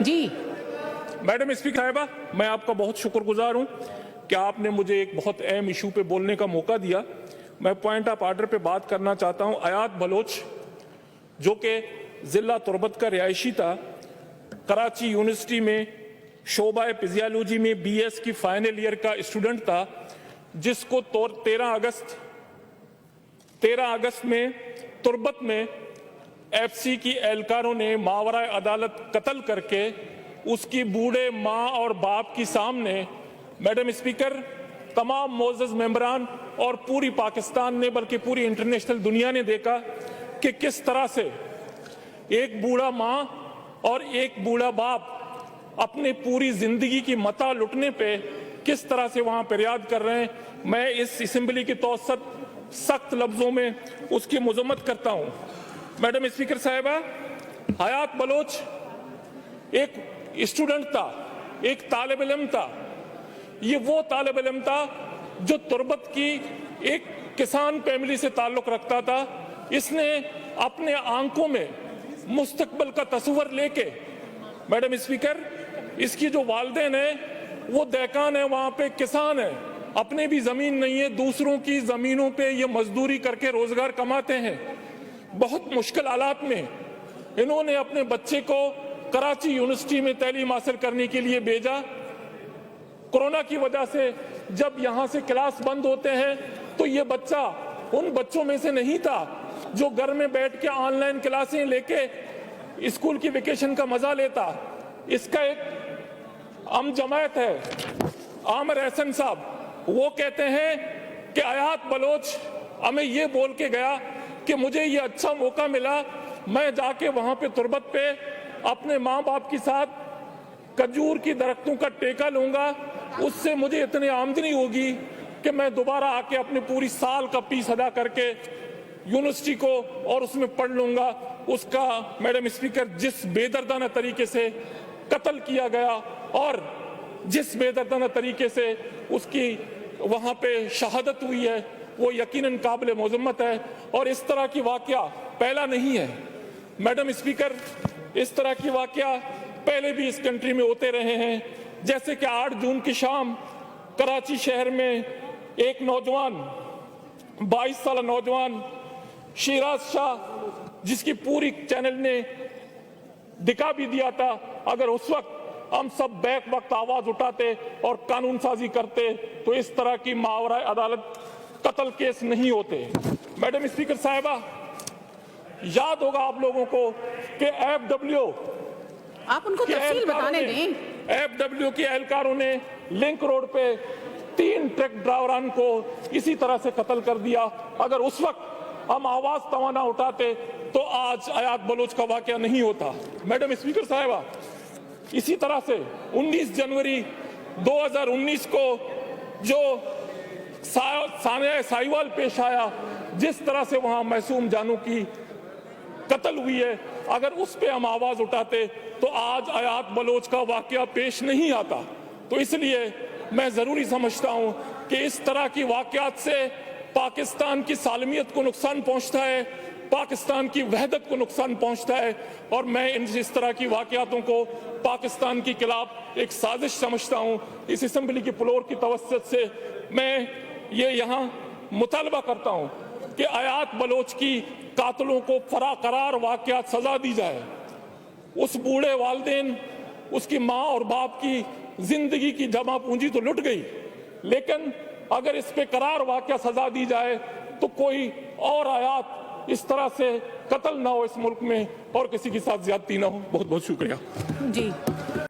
जी madam speaker साहिबा, मैं आपका बहुत शुक्रगुजार हूं कि आपने मुझे एक बहुत अहम इशू पे बोलने का मौका दिया। मैं पॉइंट ऑफ आर्डर पे बात करना चाहता हूं। अयात बलोच जो कि जिला तुर्बत का रिहायशी था, कराची यूनिवर्सिटी में शोबा फिजियोलॉजी में बीएस की फाइनल ईयर का स्टूडेंट था, जिसको 13 अगस्त में तुर्बत में एफसी की एहलकारों ने मावरा अदालत कत्ल करके उसकी बूढ़े माँ और बाप की सामने, मैडम स्पीकर, तमाम मोअज़्ज़ज़ मेंबरान और पूरी पाकिस्तान ने बल्कि पूरी इंटरनेशनल दुनिया ने देखा कि किस तरह से एक बूढ़ा माँ और एक बूढ़ा बाप अपने पूरी जिंदगी की मता लुटने पे किस तरह से वहां फरियाद कर रहे हैं। मैं इस असेंबली की तौसत सख्त लफ्जों में उसकी मजम्मत करता हूं। मैडम स्पीकर साहिबा, हयात बलोच एक स्टूडेंट था, एक तालिब इल्म था। ये वो तालिब इल्म था जो तुर्बत की एक किसान फैमिली से ताल्लुक रखता था। इसने अपने आंखों में मुस्तकबिल का तस्वर लेके, मैडम स्पीकर, इसकी जो वालिदैन है वो दहकान है, वहां पे किसान है, अपने भी जमीन नहीं है, दूसरों की जमीनों पे ये मजदूरी करके रोजगार कमाते हैं। बहुत मुश्किल हालात में इन्होंने अपने बच्चे को कराची यूनिवर्सिटी में तालीम हासिल करने के लिए भेजा। कोरोना की वजह से जब यहां से क्लास बंद होते हैं तो ये बच्चा उन बच्चों में से नहीं था जो घर में बैठ के ऑनलाइन क्लासें लेके स्कूल की वेकेशन का मजा लेता। इसका एक हम जमायत है, आमिर एहसन साहब, वो कहते हैं कि अयात बलोच हमें ये बोल के गया कि मुझे ये अच्छा मौका मिला, मैं जाके वहां पे तुर्बत पे अपने माँ बाप के साथ खजूर की दरख्तों का टेका लूंगा, उससे मुझे इतनी आमदनी होगी कि मैं दोबारा आके अपने पूरी साल का फीस अदा करके यूनिवर्सिटी को और उसमें पढ़ लूंगा। उसका, मैडम स्पीकर, जिस बेदर्दाना तरीके से कत्ल किया गया और जिस बेदर्दाना तरीके से उसकी वहां पे शहादत हुई है वो यकीनन काबिल मज़म्मत है। और इस तरह की वाकया पहला नहीं है मैडम स्पीकर, इस तरह की वाकया पहले भी इस कंट्री में होते रहे हैं। जैसे कि 8 जून की शाम कराची शहर में एक नौजवान, 22 साल नौजवान शिराज शाह, जिसकी पूरी चैनल ने दिखा भी दिया था, अगर उस वक्त हम सब बैक वक्त आवाज उठाते और कानून साजी करते तो इस तरह की मावरा अदालत कत्ल केस नहीं होते। मैडम स्पीकर साहिबा, याद होगा आप लोगों को कि एफडब्ल्यू, आप उनको तफसील बताने दें। एफडब्ल्यू के एहलकारों ने लिंक रोड पे 3 ट्रक ड्राइवरान को इसी तरह से कत्ल कर दिया। अगर उस वक्त हम आवाज तवाना उठाते तो आज अयात बलोच का वाकया नहीं होता। मैडम स्पीकर साहिबा, इसी तरह से 19 जनवरी 2019 को जो साहिवाल पेश आया, जिस तरह से वहां मासूम जानों की कत्ल हुई है, अगर उस पे हम आवाज उठाते तो आज अयात बलोच का वाकया पेश नहीं आता। तो इसलिए मैं जरूरी समझता हूं कि इस तरह की वाकयात से पाकिस्तान की सालमियत को नुकसान पहुंचता है, पाकिस्तान की वहदत को नुकसान पहुंचता है। और मैं इस तरह की वाकयातों को पाकिस्तान के खिलाफ एक साजिश समझता हूं। इस असेंबली की फ्लोर की तवज्जुह से मैं ये यहाँ मुतालबा करता हूं कि अयात बलोच की कातलों को फराकरार वाकयात सजा दी जाए। उस बूढ़े वालिदैन, उसकी माँ और बाप की जिंदगी की जमा पूंजी तो लुट गई, लेकिन अगर इस पे करार वाकया सजा दी जाए तो कोई और आयात इस तरह से कत्ल ना हो इस मुल्क में और किसी के साथ ज्यादती ना हो। बहुत बहुत शुक्रिया। जी।